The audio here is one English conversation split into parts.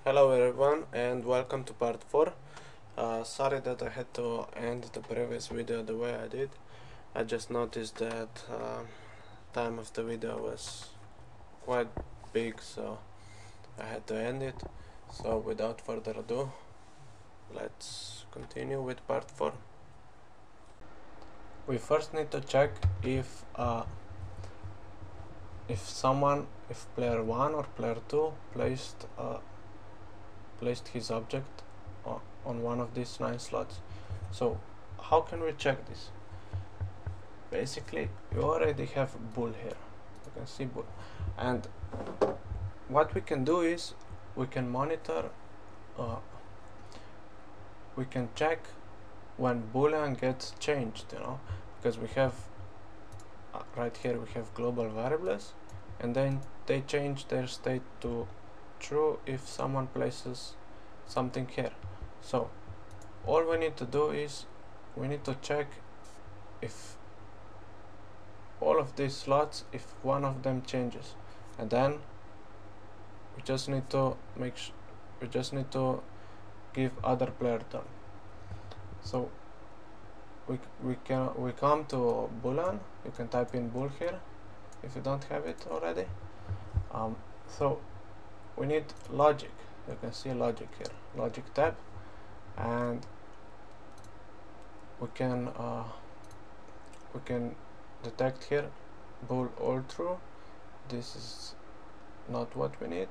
Hello everyone and welcome to part 4. Sorry that I had to end the previous video the way I did. I just noticed that time of the video was quite big, so I had to end it. So without further ado, let's continue with part 4. We first need to check if player 1 or player 2 placed his object on one of these 9 slots. So how can we check this? Basically, you already have bool here. You can see bool, and what we can do is we can monitor, we can check when boolean gets changed, because we have right here we have global variables, and then they change their state to true if someone places something here. So all we need to do is we need to check if all of these slots, if one of them changes, and then we just need to give other player turn. So we come to boolean. You can type in bool here if you don't have it already. So we need logic. You can see logic here, logic tab, and we can detect here bool all true. This is not what we need.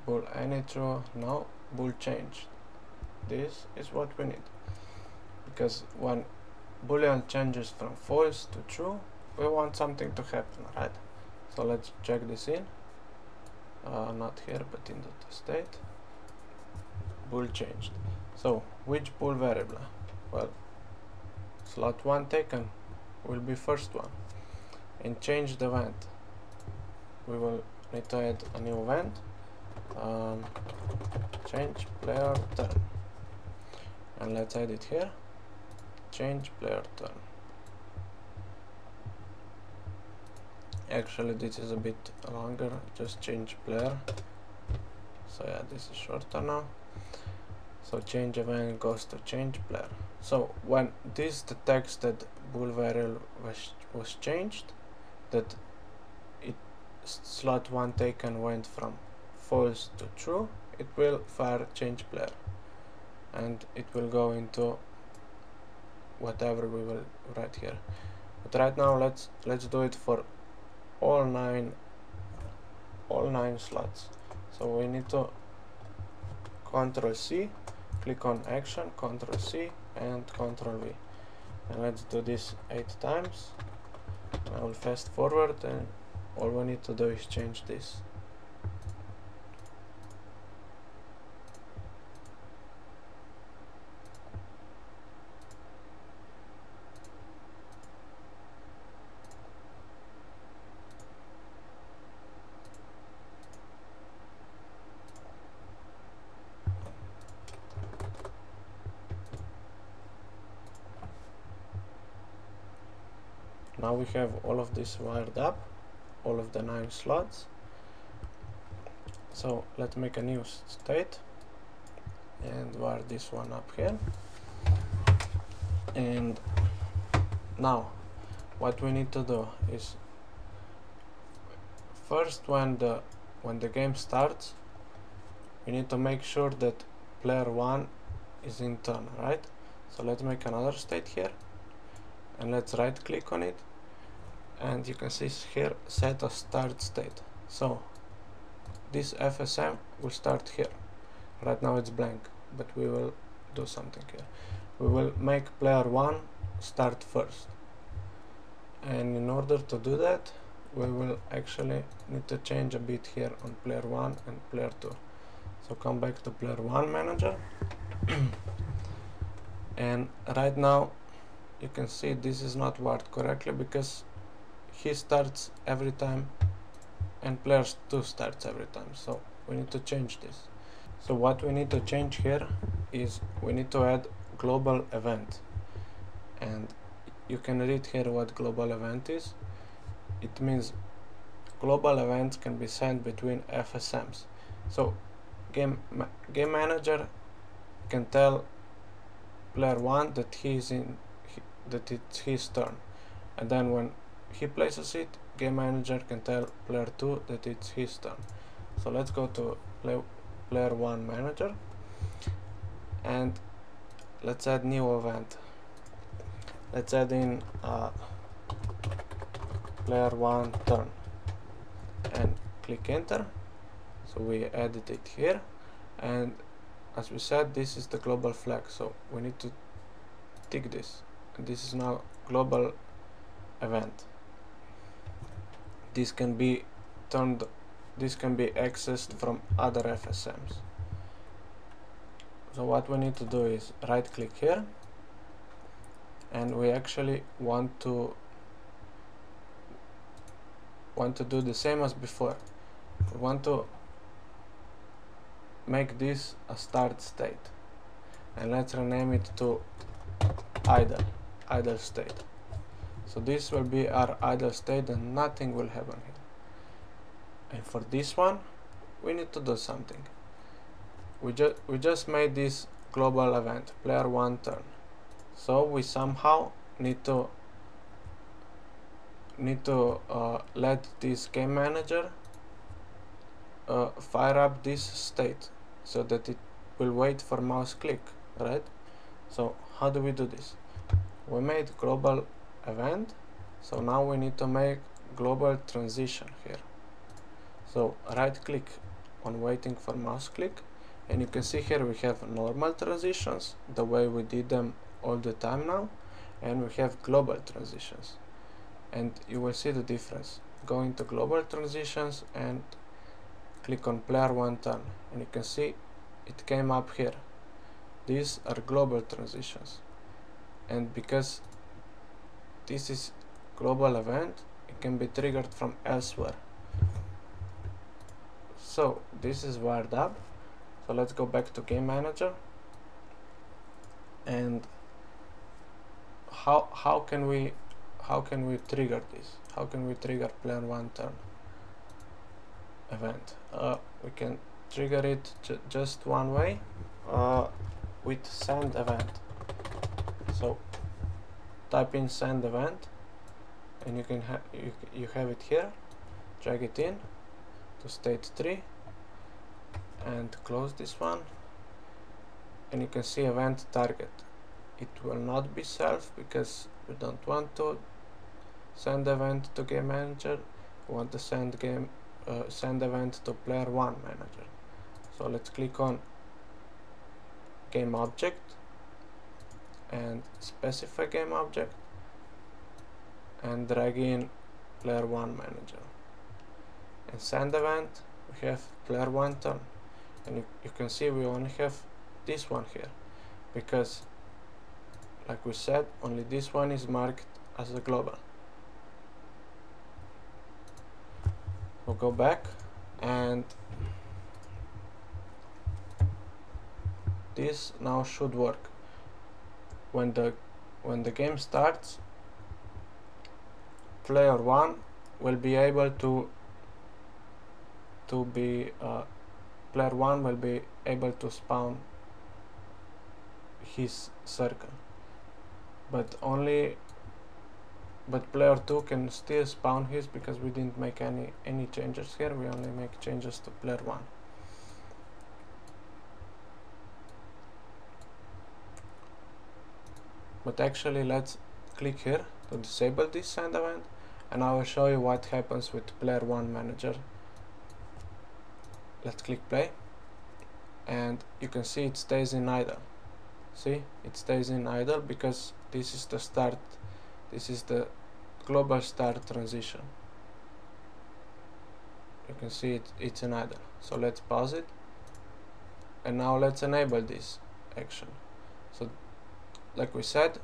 Bool any true, no. Bool change. This is what we need, because when boolean changes from false to true, we want something to happen, right? So let's check this in. Not here, but in the state. Bool changed. So which bool variable? Well, slot 1 taken will be first one. And change the event. We will need to add a new event. Change player turn. And let's add it here. Change player turn. Actually, this is a bit longer, just change player. So yeah, this is shorter now. So change event goes to change player. So when this detects that bool variable was changed, that slot 1 taken went from false to true, it will fire change player, and it will go into whatever we will write here. But right now let's do it for all nine slots. So we need to Ctrl C, click on action, Ctrl C and Ctrl V, and let's do this 8 times. I will fast forward, and all we need to do is change this. Now we have all of this wired up, all of the 9 slots. So let's make a new state and wire this one up here. And now what we need to do is, first when the game starts, we need to make sure that player 1 is in turn, right? So let's make another state here, and let's right click on it, and you can see here set a start state. So this FSM will start here. Right now it's blank, but we will do something here. We will make player 1 start first, and in order to do that we will actually need to change a bit here on player 1 and player 2. So come back to player 1 manager and right now you can see this is not wired correctly, because he starts every time and player 2 starts every time. So we need to change this. So what we need to change here is we need to add global event, and you can read here what global event is. It means global events can be sent between FSMs. So game manager can tell player 1 that that it's his turn, and then when he places it, game manager can tell player 2 that it's his turn. So let's go to player 1 manager, and let's add new event. Let's add in player 1 turn and click enter. So we added it here, and as we said, this is the global flag, so we need to tick this, and this is now global event. This can be accessed from other FSMs. So what we need to do is right click here, and we actually want to do the same as before. We want to make this a start state, and let's rename it to idle state. So this will be our idle state and nothing will happen here. And for this one we need to do something. We just made this global event, player 1 turn, so we somehow need to let this game manager fire up this state so that it will wait for mouse click, right? So how do we do this? We made global event, so now we need to make global transition here. So right click on waiting for mouse click, and you can see here we have normal transitions, the way we did them all the time now, and we have global transitions, and you will see the difference. Go into global transitions and click on player 1 turn, and you can see it came up here. These are global transitions, and because this is global event, it can be triggered from elsewhere. So this is wired up. So let's go back to game manager, and how can we trigger this? How can we trigger player 1 turn event? We can trigger it just one way, with send event. So type in send event, and you can you have it here. Drag it in to state 3 and close this one, and you can see event target. It will not be self because we don't want to send event to game manager. We want to send event to player 1 manager. So let's click on game object and specify game object and drag in player 1 manager, and send event we have player 1 turn, and you can see we only have this one here because, like we said, only this one is marked as a global. We'll go back, and this now should work. When the game starts, player 1 will be able to spawn his circle, but player 2 can still spawn his because we didn't make any changes here. We only make changes to player 1. But actually, let's click here to disable this send event, and I will show you what happens with player 1 manager. Let's click play, and you can see it stays in idle. See, it stays in idle because this is the start, this is the global start transition. You can see it's in idle. So let's pause it, and now let's enable this action. So like we said,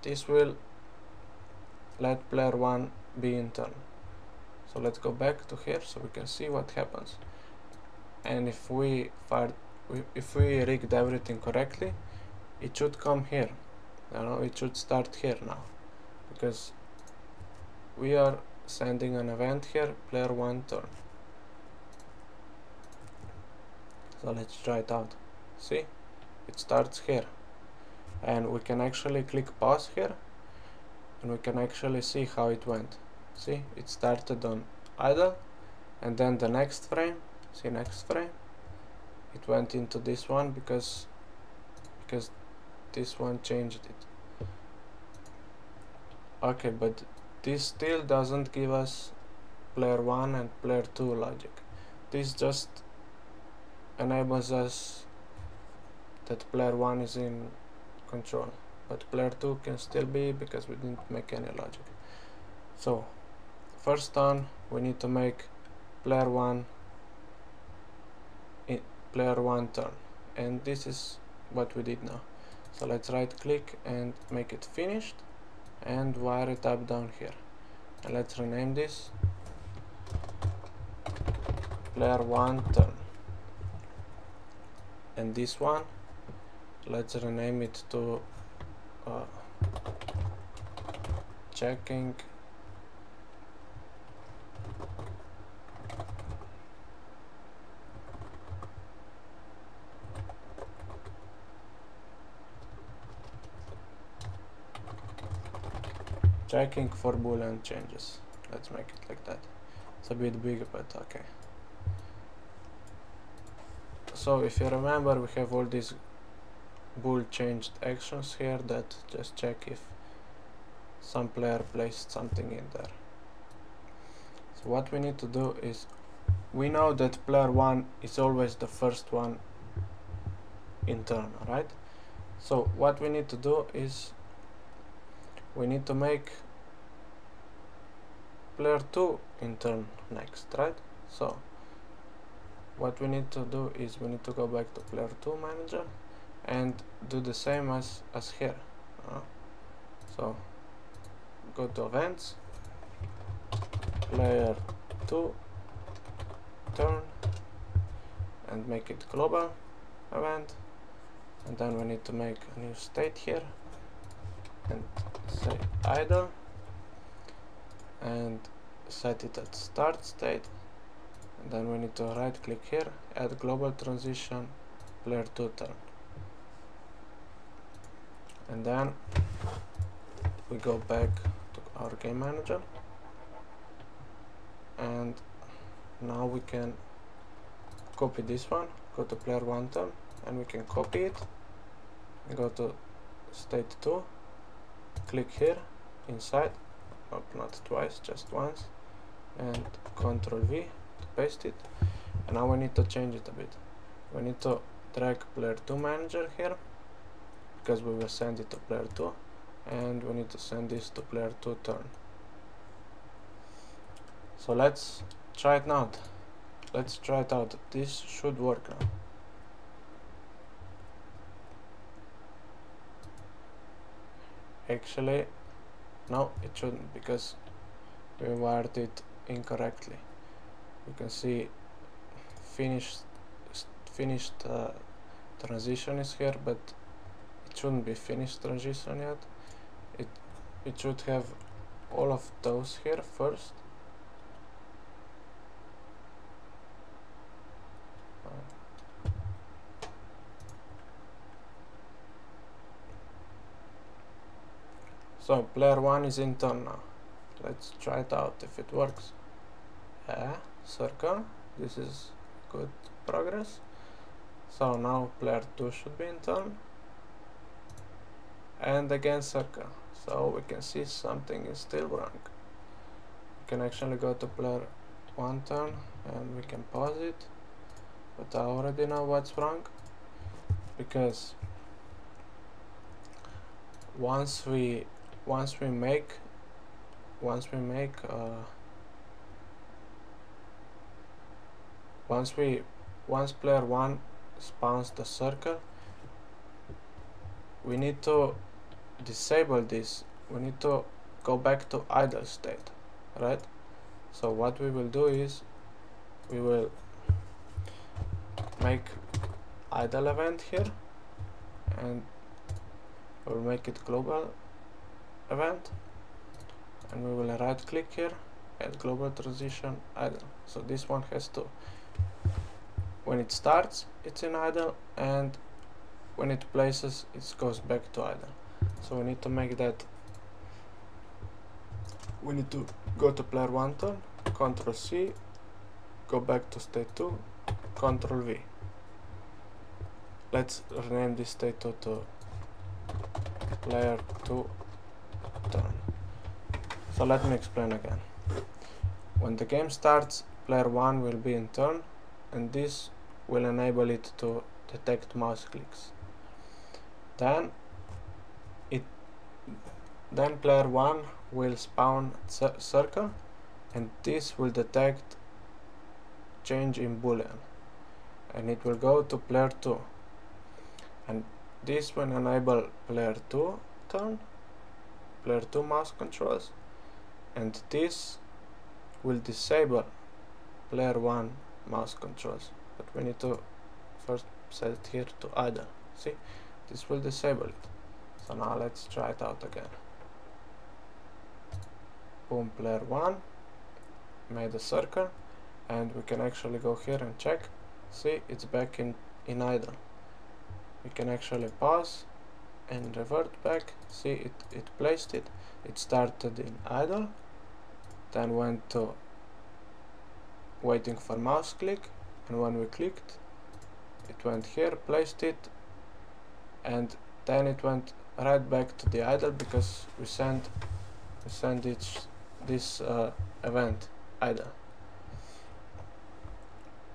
this will let player 1 be in turn. So let's go back to here so we can see what happens. And if we rigged everything correctly, it should come here. It should start here now, because we are sending an event here, player 1 turn. So let's try it out. See, it starts here, and we can actually click pause here, and we can actually see how it went. See, it started on idle, and then the next frame, see, next frame, it went into this one because this one changed it. Okay, but this still doesn't give us player 1 and player 2 logic. This just enables us that player 1 is in control, but player 2 can still be because we didn't make any logic. So first on, we need to make player 1 turn, and this is what we did now. So let's right click and make it finished and wire it up down here, and let's rename this player 1 turn, and this one let's rename it to checking for boolean changes. Let's make it like that. It's a bit big, but okay. So if you remember, we have all these bool changed actions here that just check if some player placed something in there. So what we need to do is, we know that player 1 is always the first one in turn, right? So what we need to do is we need to make player 2 in turn next, right? So what we need to do is we need to go back to player 2 manager and do the same as here. So go to events, player 2 turn, and make it global event, and then we need to make a new state here and say idle and set it at start state, and then we need to right click here, add global transition player 2 turn, and then we go back to our game manager, and now we can copy this one, go to player 1 turn, and we can copy it, go to state 2, click here inside, not twice, just once, and Ctrl V to paste it. And now we need to change it a bit. We need to drag player 2 manager here because we will send it to player 2, and we need to send this to player 2 turn. So let's try it now. Let's try it out. This should work now. Actually, no, it shouldn't, because we wired it incorrectly. You can see finished transition is here, but it shouldn't be finished transition yet. It should have all of those here first. So player 1 is in turn now. Let's try it out if it works. Yeah, circle. This is good progress. So now player 2 should be in turn. And again circle. So we can see something is still wrong. We can actually go to player 1 turn and we can pause it. But I already know what's wrong, because once player 1 spawns the circle, we need to disable this. We need to go back to idle state, right? So what we will do is we will make idle event here, and we'll make it global event, and we will right click here, add global transition idle. So this one has to, when it starts it's in idle, and when it places it goes back to idle. So we need to make that. We need to go to player 1 turn, Ctrl C, go back to state 2, Ctrl V. Let's rename this state 2 to player 2 turn. So let me explain again. When the game starts, player 1 will be in turn, and this will enable it to detect mouse clicks. Then player 1 will spawn circle, and this will detect change in boolean, and it will go to player 2, and this will enable player 2 turn, player 2 mouse controls, and this will disable player 1 mouse controls, but we need to first set it here to idle. See, this will disable it. So now let's try it out again. Boom, player 1 made a circle, and we can actually go here and check. See, it's back in idle. We can actually pause and revert back. See, it placed it. It started in idle, then went to waiting for mouse click, and when we clicked it went here, placed it, and then it went right back to the idle because we sent this event idle.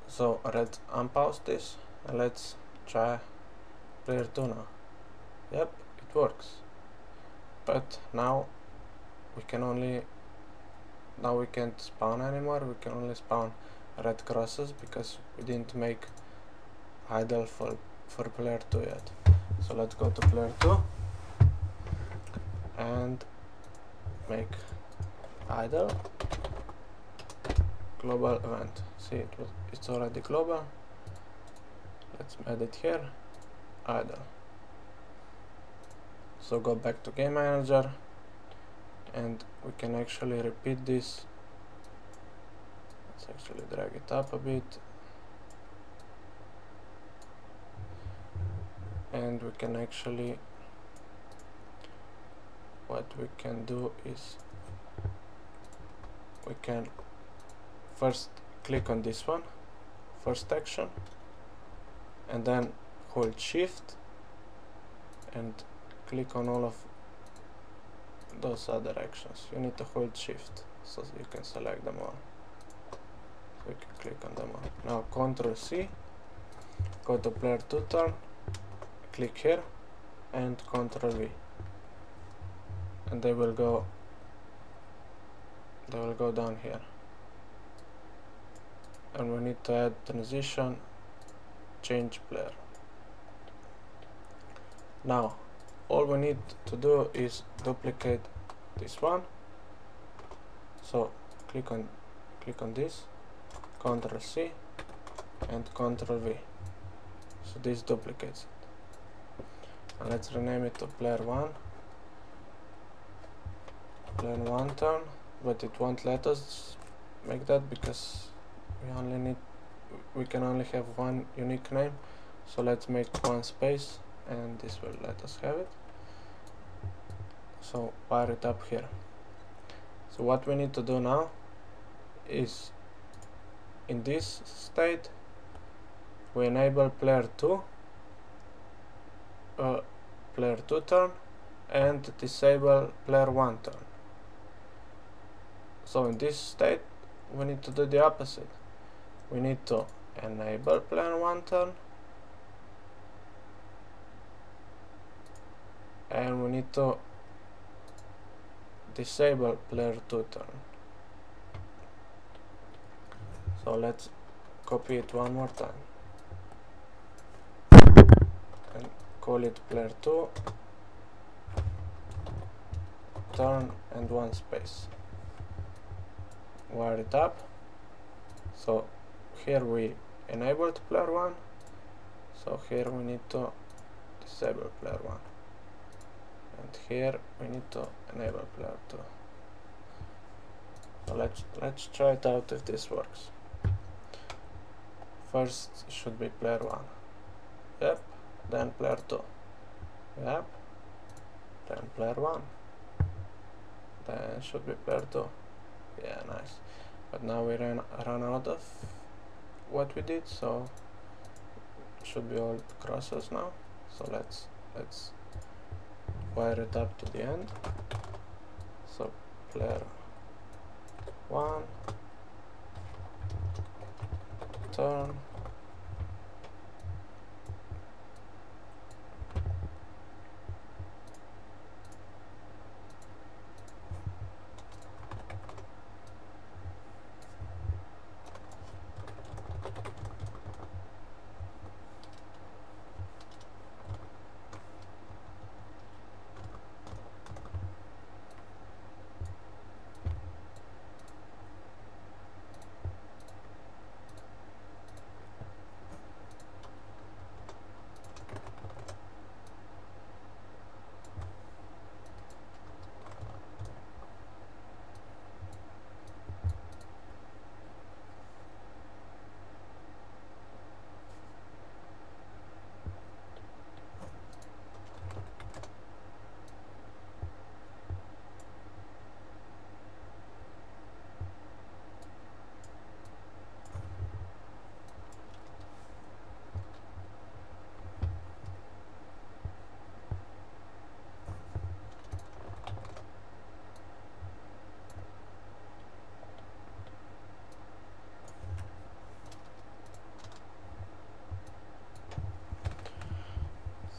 So let's unpause this and let's try player 2 now. Yep, it works, but now we can't spawn anymore. We can only spawn red crosses because we didn't make idle for player 2 yet. So let's go to player 2 and make idle global event. See, it's already global. Let's add it here, idle. So go back to game manager, and we can actually repeat this. Let's actually drag it up a bit, and we can actually, what we can do is we can first click on this one, first action, and then hold shift and click on all of those other actions. You need to hold shift so you can select them all. So you can click on them all. Now Ctrl C, go to player 2 turn, click here and Ctrl V, and they will go down here. And we need to add transition, change player. Now all we need to do is duplicate this one. So click on this, Ctrl C and Ctrl V. So this duplicates it. And let's rename it to player 1 turn, but it won't let us make that because we can only have one unique name. So let's make one space, and this will let us have it. So fire it up here. So what we need to do now is, in this state we enable player 2 turn and disable player 1 turn. So in this state we need to do the opposite. We need to enable player 1 turn, and we need to disable player 2 turn. So let's copy it one more time and call it player 2 turn and one space. Wire it up. So here we enabled player 1, so here we need to disable player 1, and here we need to enable player 2. So let's try it out if this works. first should be player 1. Yep. Then player 2. Yep. Then player 1. Then should be player 2. Yeah, nice. But now we run out of what we did, so should be all crosses now. So let's wire it up to the end. So player 1, turn,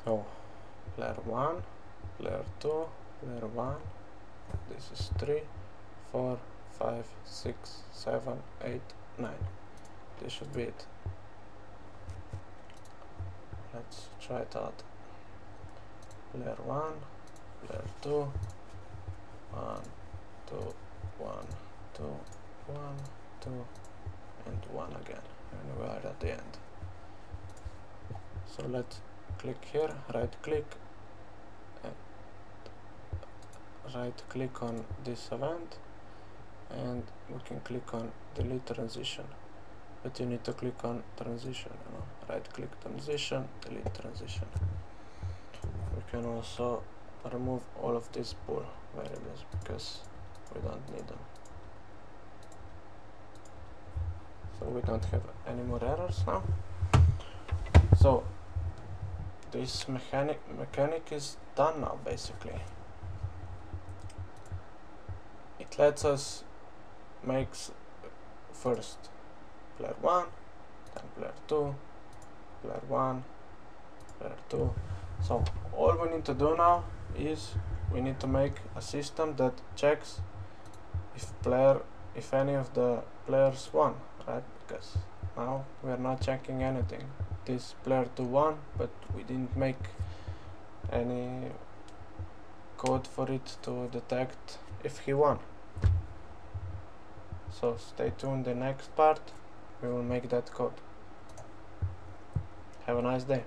so player 1, player 2, player 1, this is 3, 4, 5, 6, 7, 8, 9. This should be it. Let's try it out. Player 1, player 2, 1, 2, 1, 2, 1, 2, and 1 again. And we are at the end. So let's click here, right click on this event, and we can click on delete transition, but you need to click on transition, right click transition, delete transition. We can also remove all of these bool variables because we don't need them, so we don't have any more errors now. So this mechanic is done now. Basically, it lets us make first player 1, then player 2, player 1, player 2. So all we need to do now is we need to make a system that checks if any of the players won, right? Because now we are not checking anything. This player 2 won, but we didn't make any code for it to detect if he won. So stay tuned, the next part we will make that code. Have a nice day.